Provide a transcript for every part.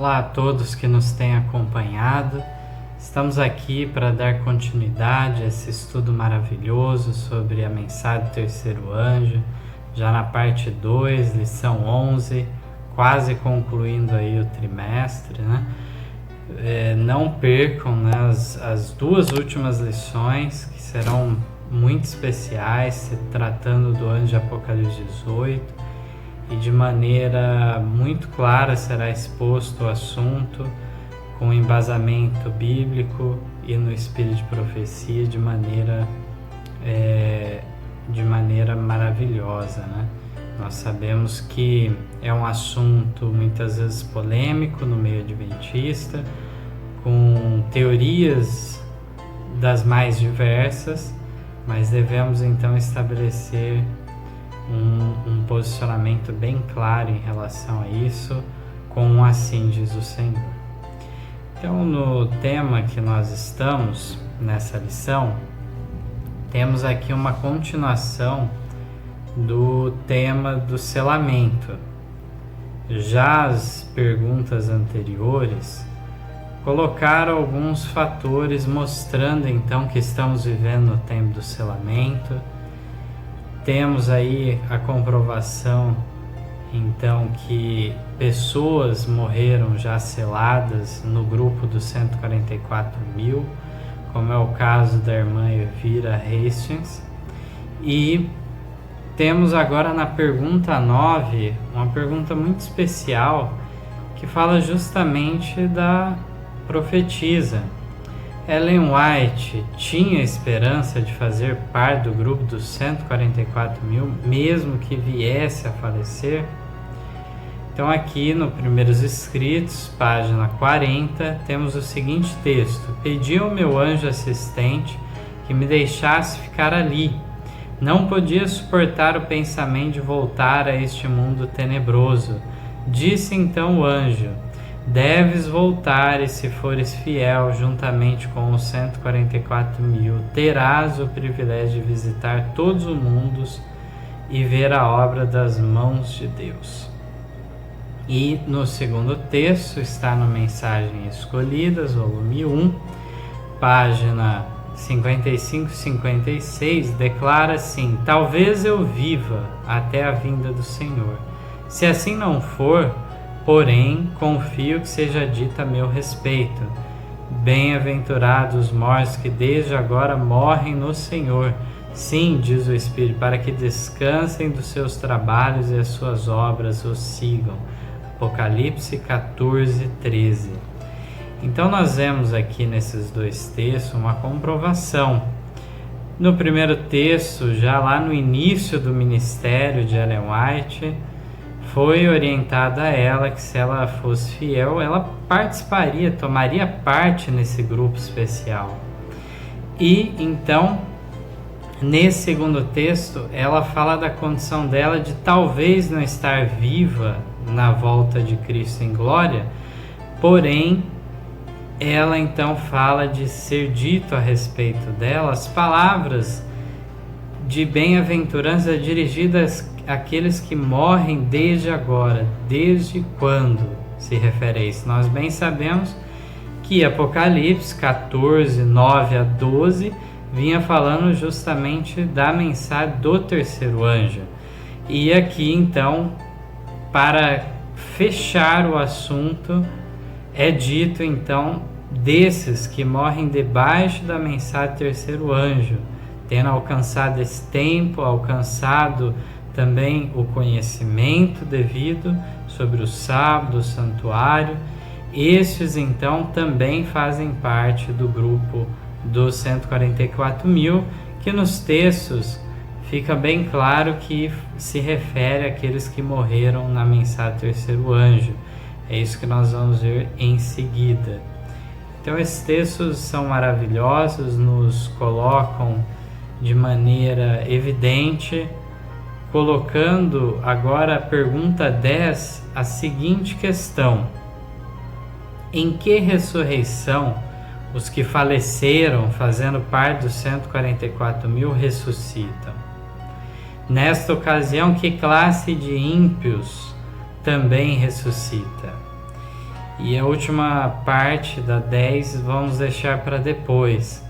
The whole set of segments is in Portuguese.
Olá a todos que nos têm acompanhado. Estamos aqui para dar continuidade a esse estudo maravilhoso sobre a mensagem do terceiro anjo, já na parte 2, lição 11, quase concluindo aí o trimestre, né? Não percam, né, as duas últimas lições, que serão muito especiais, se tratando do anjo de Apocalipse 18, e de maneira muito clara será exposto o assunto com embasamento bíblico e no espírito de profecia de maneira maravilhosa, né? Nós sabemos que é um assunto muitas vezes polêmico no meio adventista, com teorias das mais diversas, mas devemos então estabelecer um posicionamento bem claro em relação a isso, com assim diz o Senhor. Então, no tema que nós estamos nessa lição, temos aqui uma continuação do tema do selamento. Já as perguntas anteriores colocaram alguns fatores mostrando então que estamos vivendo no tempo do selamento. Temos aí a comprovação então que pessoas morreram já seladas no grupo dos 144.000, como é o caso da irmã Elvira Hastings. E temos agora na pergunta 9, uma pergunta muito especial, que fala justamente da profetisa. Ellen White tinha esperança de fazer parte do grupo dos 144.000, mesmo que viesse a falecer? Então aqui no Primeiros Escritos, página 40, temos o seguinte texto: pedi ao meu anjo assistente que me deixasse ficar ali. Não podia suportar o pensamento de voltar a este mundo tenebroso. Disse então o anjo: deves voltar, e se fores fiel, juntamente com os 144.000, terás o privilégio de visitar todos os mundos e ver a obra das mãos de Deus. E no segundo texto, está no Mensagem Escolhidas, volume 1, página 55-56, declara assim: talvez eu viva até a vinda do Senhor. Se assim não for, porém, confio que seja dito a meu respeito: bem-aventurados os mortos que desde agora morrem no Senhor. Sim, diz o Espírito, para que descansem dos seus trabalhos e as suas obras os sigam. Apocalipse 14:13. Então nós vemos aqui nesses dois textos uma comprovação. No primeiro texto, já lá no início do ministério de Ellen White, foi orientada a ela que se ela fosse fiel, ela participaria, tomaria parte nesse grupo especial. E então, nesse segundo texto, ela fala da condição dela de talvez não estar viva na volta de Cristo em glória, porém, ela então fala de ser dito a respeito dela as palavras de bem-aventurança dirigidas àqueles que morrem desde agora. Desde quando se refere a isso? Nós bem sabemos que Apocalipse 14, 9 a 12 vinha falando justamente da mensagem do terceiro anjo. E aqui então, para fechar o assunto, é dito então desses que morrem debaixo da mensagem do terceiro anjo, tendo alcançado esse tempo, alcançado também o conhecimento devido sobre o sábado, o santuário. Estes então também fazem parte do grupo dos 144.000, que nos textos fica bem claro que se refere àqueles que morreram na mensagem do terceiro anjo. É isso que nós vamos ver em seguida. Então esses textos são maravilhosos, nos colocam de maneira evidente, colocando agora a pergunta 10, a seguinte questão: em que ressurreição os que faleceram fazendo parte dos 144.000 ressuscitam? Nesta ocasião, que classe de ímpios também ressuscita? E a última parte da 10 vamos deixar para depois.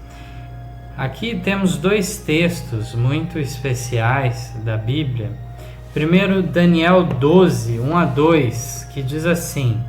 Aqui temos dois textos muito especiais da Bíblia. Primeiro, Daniel 12, 1 a 2, que diz assim: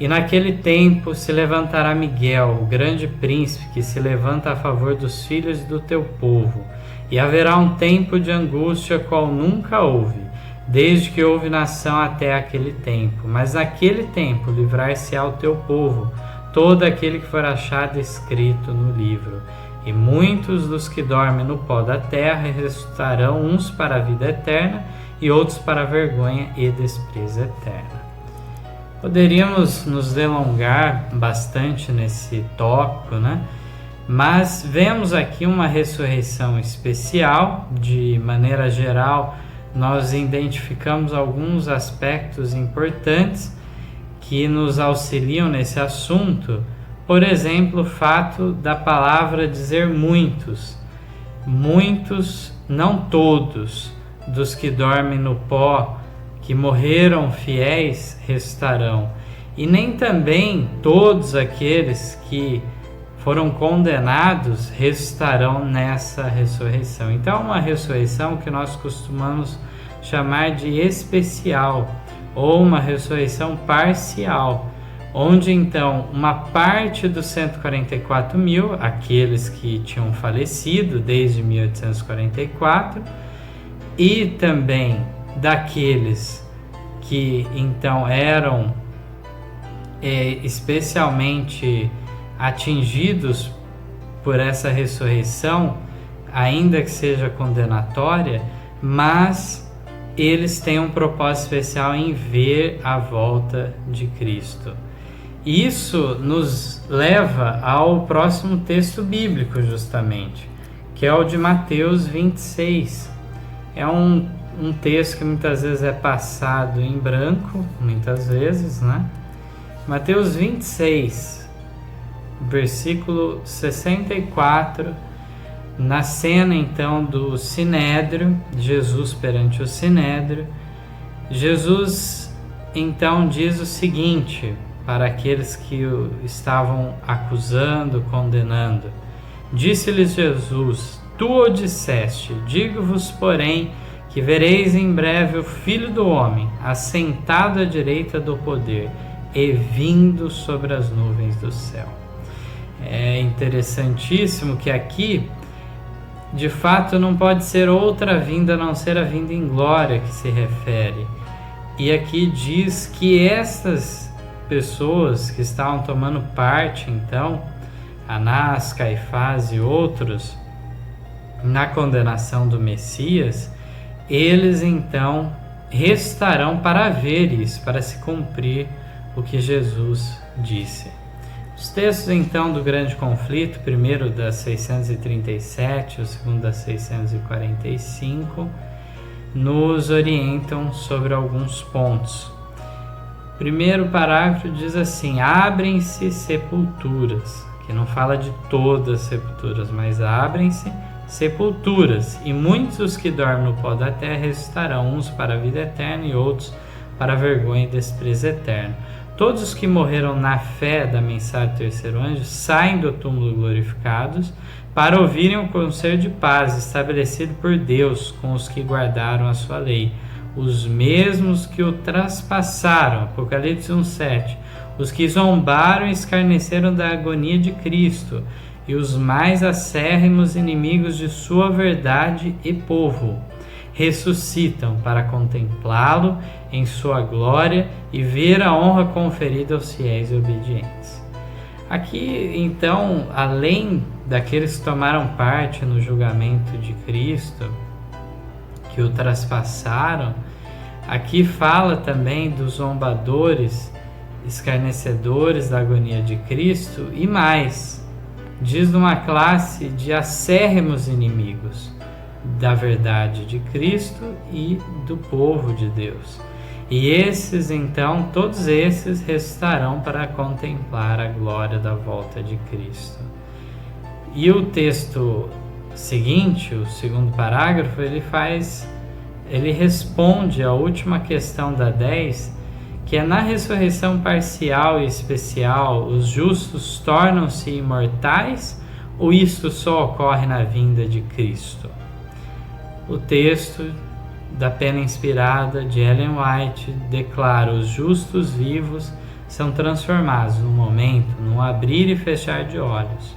E naquele tempo se levantará Miguel, o grande príncipe, que se levanta a favor dos filhos do teu povo. E haverá um tempo de angústia qual nunca houve, desde que houve nação até aquele tempo. Mas naquele tempo livrar-se-á o teu povo, todo aquele que for achado escrito no livro. E muitos dos que dormem no pó da terra ressuscitarão, uns para a vida eterna e outros para a vergonha e desprezo eterna. Poderíamos nos delongar bastante nesse tópico, né? Mas vemos aqui uma ressurreição especial. De maneira geral, nós identificamos alguns aspectos importantes que nos auxiliam nesse assunto. Por exemplo, o fato da palavra dizer muitos. Muitos, não todos, dos que dormem no pó, que morreram fiéis, ressuscitarão. E nem também todos aqueles que foram condenados ressuscitarão nessa ressurreição. Então, uma ressurreição que nós costumamos chamar de especial, ou uma ressurreição parcial, onde então uma parte dos 144 mil, aqueles que tinham falecido desde 1844, e também daqueles que então eram especialmente atingidos por essa ressurreição, ainda que seja condenatória, mas eles têm um propósito especial em ver a volta de Cristo. Isso nos leva ao próximo texto bíblico, justamente, que é o de Mateus 26. É um texto que muitas vezes é passado em branco, muitas vezes, né? Mateus 26, versículo 64, na cena então do Sinédrio, Jesus perante o Sinédrio, Jesus então diz o seguinte para aqueles que o estavam acusando, condenando: Disse-lhes Jesus: Tu o disseste, digo-vos, porém, que vereis em breve o Filho do Homem assentado à direita do poder e vindo sobre as nuvens do céu. É interessantíssimo que aqui, de fato, não pode ser outra vinda a não ser a vinda em glória que se refere. E aqui diz que estas pessoas que estavam tomando parte, então, Anás, Caifás e outros, na condenação do Messias, eles então ressuscitarão para ver isso, para se cumprir o que Jesus disse. Os textos então do grande conflito, primeiro das 637, o segundo das 645, nos orientam sobre alguns pontos. O primeiro parágrafo diz assim: abrem-se sepulturas, que não fala de todas as sepulturas, mas abrem-se sepulturas, e muitos que dormem no pó da terra ressuscitarão, uns para a vida eterna e outros para a vergonha e desprezo eterno. Todos os que morreram na fé da mensagem do terceiro anjo saem do túmulo glorificados para ouvirem o conselho de paz estabelecido por Deus com os que guardaram a sua lei, os mesmos que o traspassaram, Apocalipse 1:7, os que zombaram e escarneceram da agonia de Cristo, e os mais acérrimos inimigos de sua verdade e povo, ressuscitam para contemplá-lo em sua glória e ver a honra conferida aos fiéis e obedientes. Aqui, então, além daqueles que tomaram parte no julgamento de Cristo, que o traspassaram, aqui fala também dos zombadores, escarnecedores da agonia de Cristo, e mais, diz de uma classe de acérrimos inimigos da verdade de Cristo e do povo de Deus. E esses, então, todos esses ressuscitarão para contemplar a glória da volta de Cristo. E o texto seguinte, o segundo parágrafo, ele responde à última questão da 10, que é na ressurreição parcial e especial os justos tornam-se imortais, ou isto só ocorre na vinda de Cristo? O texto da Pena Inspirada de Ellen White declara: os justos vivos são transformados no momento, num abrir e fechar de olhos.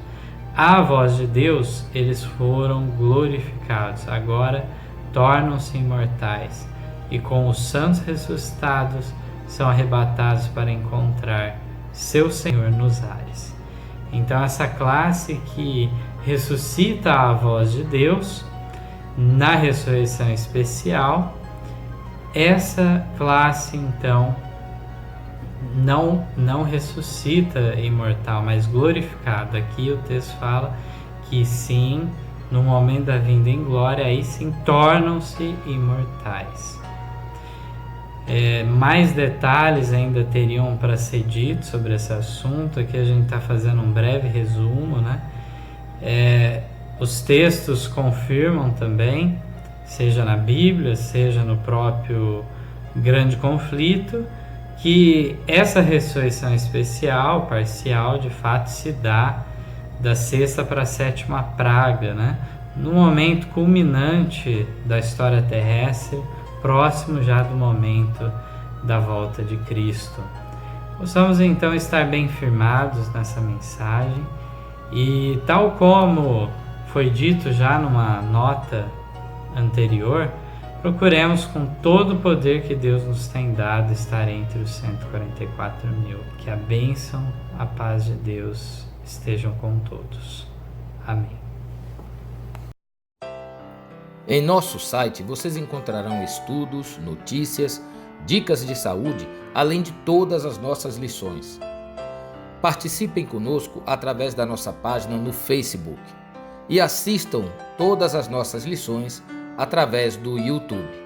À voz de Deus, eles foram glorificados, agora tornam-se imortais, e com os santos ressuscitados são arrebatados para encontrar seu Senhor nos ares. Então essa classe que ressuscita à voz de Deus na ressurreição especial, essa classe então não ressuscita imortal, mas glorificado. Aqui o texto fala que sim, no momento da vinda em glória, aí sim tornam-se imortais. Mais detalhes ainda teriam para ser ditos sobre esse assunto. Aqui a gente está fazendo um breve resumo, né? Os textos confirmam também, seja na Bíblia, seja no próprio Grande Conflito, que essa ressurreição especial, parcial, de fato se dá da 6ª para a 7ª praga, né? No momento culminante da história terrestre, próximo já do momento da volta de Cristo. Possamos então estar bem firmados nessa mensagem e, tal como foi dito já numa nota anterior, procuremos com todo o poder que Deus nos tem dado estar entre os 144 mil. Que a bênção, a paz de Deus estejam com todos. Amém. Em nosso site vocês encontrarão estudos, notícias, dicas de saúde, além de todas as nossas lições. Participem conosco através da nossa página no Facebook e assistam todas as nossas lições através do YouTube.